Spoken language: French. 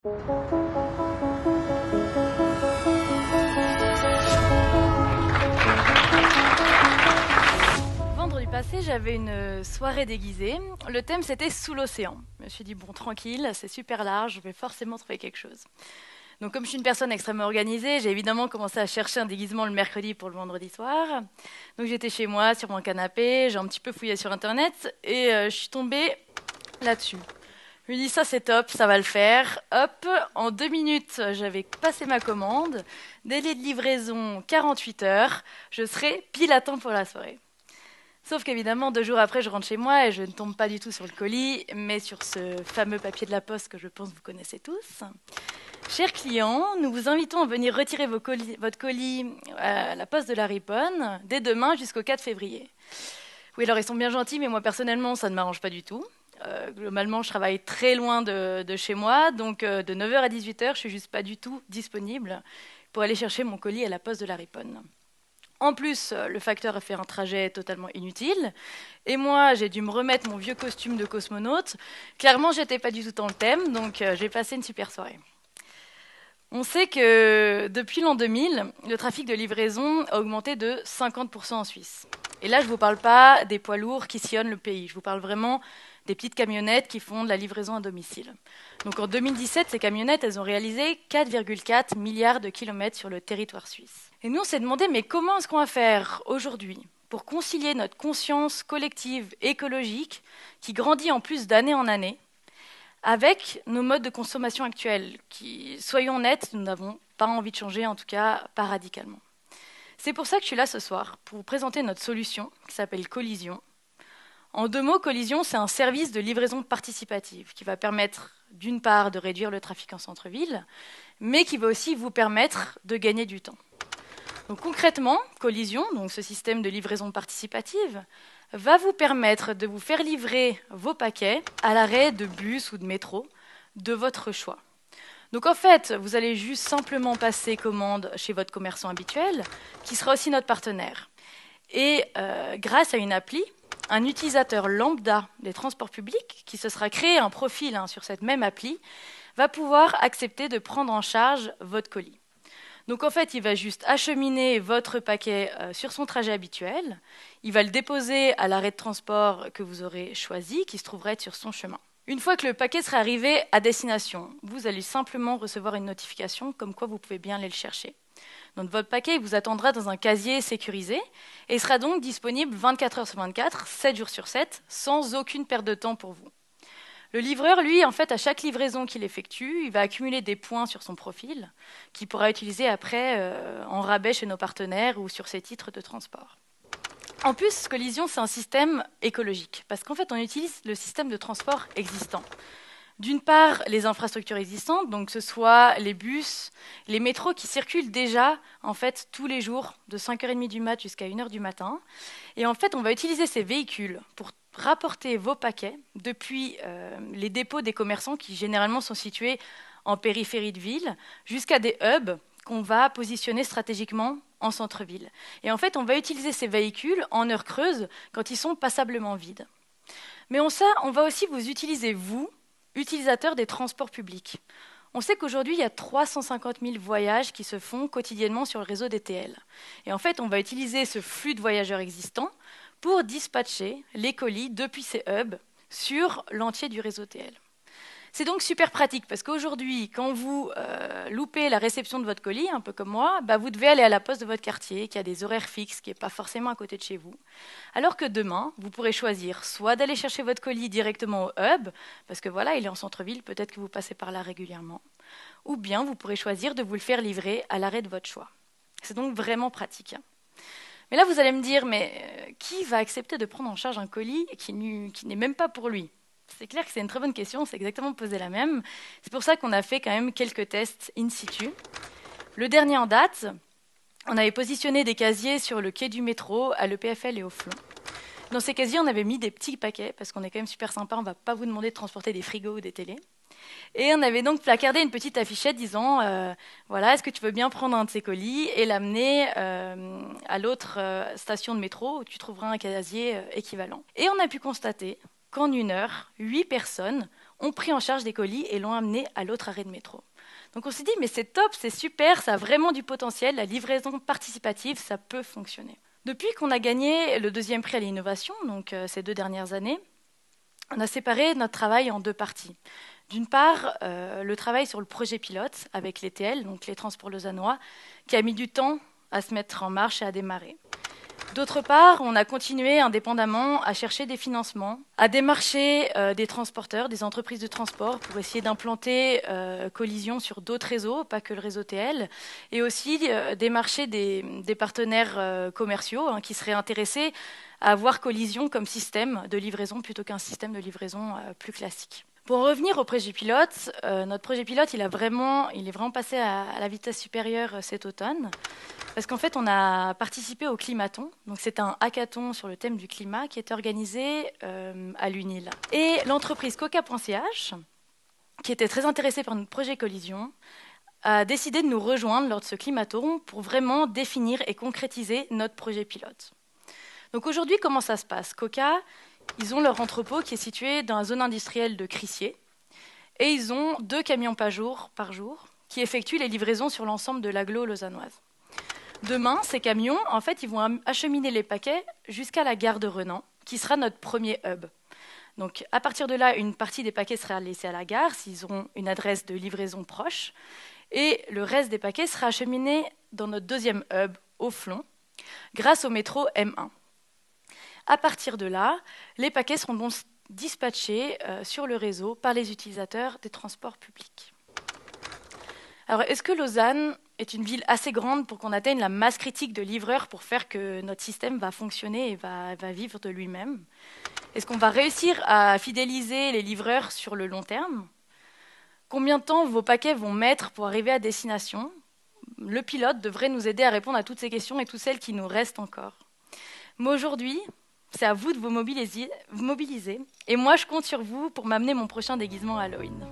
Vendredi passé, j'avais une soirée déguisée. Le thème, c'était sous l'océan. Je me suis dit, bon, tranquille, c'est super large, je vais forcément trouver quelque chose. Donc, comme je suis une personne extrêmement organisée, j'ai évidemment commencé à chercher un déguisement le mercredi pour le vendredi soir. Donc, j'étais chez moi, sur mon canapé, j'ai un petit peu fouillé sur Internet et je suis tombée là-dessus. Je me dis, ça c'est top, ça va le faire. Hop, en 2 minutes, j'avais passé ma commande. Délai de livraison 48 heures. Je serai pile à temps pour la soirée. Sauf qu'évidemment, 2 jours après, je rentre chez moi et je ne tombe pas du tout sur le colis, mais sur ce fameux papier de la poste que je pense que vous connaissez tous. Chers clients, nous vous invitons à venir retirer votre colis à la poste de la Riponne dès demain jusqu'au 4 février. Oui, alors ils sont bien gentils, mais moi personnellement, ça ne m'arrange pas du tout. Globalement, je travaille très loin de chez moi, donc de 9 h à 18 h, je suis juste pas du tout disponible pour aller chercher mon colis à la poste de la Riponne. En plus, le facteur a fait un trajet totalement inutile, et moi, j'ai dû me remettre mon vieux costume de cosmonaute. Clairement, j'étais pas du tout dans le thème, donc j'ai passé une super soirée. On sait que depuis l'an 2000, le trafic de livraison a augmenté de 50% en Suisse. Et là, je ne vous parle pas des poids lourds qui sillonnent le pays, je vous parle vraiment des petites camionnettes qui font de la livraison à domicile. Donc en 2017, ces camionnettes, elles ont réalisé 4,4 milliards de kilomètres sur le territoire suisse. Et nous, on s'est demandé, mais comment est-ce qu'on va faire aujourd'hui pour concilier notre conscience collective écologique, qui grandit en plus d'année en année, avec nos modes de consommation actuels, qui, soyons honnêtes, nous n'avons pas envie de changer, en tout cas pas radicalement. C'est pour ça que je suis là ce soir, pour vous présenter notre solution, qui s'appelle Collision. En 2 mots, Collision, c'est un service de livraison participative qui va permettre, d'une part, de réduire le trafic en centre-ville, mais qui va aussi vous permettre de gagner du temps. Donc concrètement, Collision, donc ce système de livraison participative, va vous permettre de vous faire livrer vos paquets à l'arrêt de bus ou de métro de votre choix. Donc en fait, vous allez juste simplement passer commande chez votre commerçant habituel, qui sera aussi notre partenaire. Et grâce à une appli, un utilisateur lambda des transports publics, qui se sera créé un profil sur cette même appli, va pouvoir accepter de prendre en charge votre colis. Donc en fait, il va juste acheminer votre paquet sur son trajet habituel, il va le déposer à l'arrêt de transport que vous aurez choisi, qui se trouverait sur son chemin. Une fois que le paquet sera arrivé à destination, vous allez simplement recevoir une notification comme quoi vous pouvez bien aller le chercher. Donc votre paquet vous attendra dans un casier sécurisé et sera donc disponible 24 heures sur 24, 7 jours sur 7, sans aucune perte de temps pour vous. Le livreur, lui, en fait, à chaque livraison qu'il effectue, il va accumuler des points sur son profil qu'il pourra utiliser après en rabais chez nos partenaires ou sur ses titres de transport. En plus, Collision, c'est un système écologique parce qu'en fait, on utilise le système de transport existant. D'une part, les infrastructures existantes, donc que ce soit les bus, les métros qui circulent déjà en fait tous les jours de 5h30 du mat jusqu'à 1h du matin. Et en fait, on va utiliser ces véhicules pour rapporter vos paquets depuis les dépôts des commerçants qui généralement sont situés en périphérie de ville jusqu'à des hubs qu'on va positionner stratégiquement en centre-ville. Et en fait, on va utiliser ces véhicules en heures creuses quand ils sont passablement vides. Mais on va aussi vous utiliser, vous, utilisateurs des transports publics. On sait qu'aujourd'hui, il y a 350 000 voyages qui se font quotidiennement sur le réseau DTL. Et en fait, on va utiliser ce flux de voyageurs existants pour dispatcher les colis depuis ces hubs sur l'entier du réseau TL. C'est donc super pratique parce qu'aujourd'hui, quand vous loupez la réception de votre colis, un peu comme moi, vous devez aller à la poste de votre quartier, qui a des horaires fixes, qui n'est pas forcément à côté de chez vous. Alors que demain, vous pourrez choisir soit d'aller chercher votre colis directement au hub, parce que voilà, il est en centre-ville, peut-être que vous passez par là régulièrement, ou bien vous pourrez choisir de vous le faire livrer à l'arrêt de votre choix. C'est donc vraiment pratique. Mais là, vous allez me dire, mais qui va accepter de prendre en charge un colis qui n'est même pas pour lui ? C'est clair que c'est une très bonne question, c'est exactement posé la même. C'est pour ça qu'on a fait quand même quelques tests in situ. Le dernier en date, on avait positionné des casiers sur le quai du métro, à l'EPFL et au Flon. Dans ces casiers, on avait mis des petits paquets, parce qu'on est quand même super sympa, on ne va pas vous demander de transporter des frigos ou des télés. Et on avait donc placardé une petite affichette disant voilà, est-ce que tu veux bien prendre un de ces colis et l'amener à l'autre station de métro où tu trouveras un casier équivalent. Et on a pu constater qu'en 1 heure, 8 personnes ont pris en charge des colis et l'ont amené à l'autre arrêt de métro. Donc on s'est dit, mais c'est top, c'est super, ça a vraiment du potentiel, la livraison participative, ça peut fonctionner. Depuis qu'on a gagné le 2e prix à l'innovation, donc ces 2 dernières années, on a séparé notre travail en 2 parties. D'une part, le travail sur le projet pilote avec les TL, donc les transports lausannois, qui a mis du temps à se mettre en marche et à démarrer. D'autre part, on a continué indépendamment à chercher des financements, à démarcher des transporteurs, des entreprises de transport pour essayer d'implanter Collision sur d'autres réseaux, pas que le réseau TL, et aussi démarcher des partenaires commerciaux qui seraient intéressés à avoir Collision comme système de livraison plutôt qu'un système de livraison plus classique. Pour en revenir au projet pilote, notre projet pilote, il est vraiment passé à la vitesse supérieure cet automne. Parce qu'en fait, on a participé au Climaton. Donc, c'est un hackathon sur le thème du climat qui est organisé à l'UNIL. Et l'entreprise Coca.ch, qui était très intéressée par notre projet Collision, a décidé de nous rejoindre lors de ce Climaton pour vraiment définir et concrétiser notre projet pilote. Donc aujourd'hui, comment ça se passe? Coca, ils ont leur entrepôt qui est situé dans la zone industrielle de Crissier. Et ils ont 2 camions par jour qui effectuent les livraisons sur l'ensemble de l'agglo lausannoise. Demain, ces camions, en fait, ils vont acheminer les paquets jusqu'à la gare de Renan, qui sera notre premier hub. Donc, à partir de là, une partie des paquets sera laissée à la gare, s'ils auront une adresse de livraison proche, et le reste des paquets sera acheminé dans notre 2e hub, au Flon, grâce au métro M1. À partir de là, les paquets seront donc dispatchés sur le réseau par les utilisateurs des transports publics. Alors, est-ce que Lausanne est une ville assez grande pour qu'on atteigne la masse critique de livreurs pour faire que notre système va fonctionner et va vivre de lui-même? Est-ce qu'on va réussir à fidéliser les livreurs sur le long terme? Combien de temps vos paquets vont mettre pour arriver à destination? Le pilote devrait nous aider à répondre à toutes ces questions et toutes celles qui nous restent encore. Mais aujourd'hui, c'est à vous de vous mobiliser. Et moi, je compte sur vous pour m'amener mon prochain déguisement Halloween.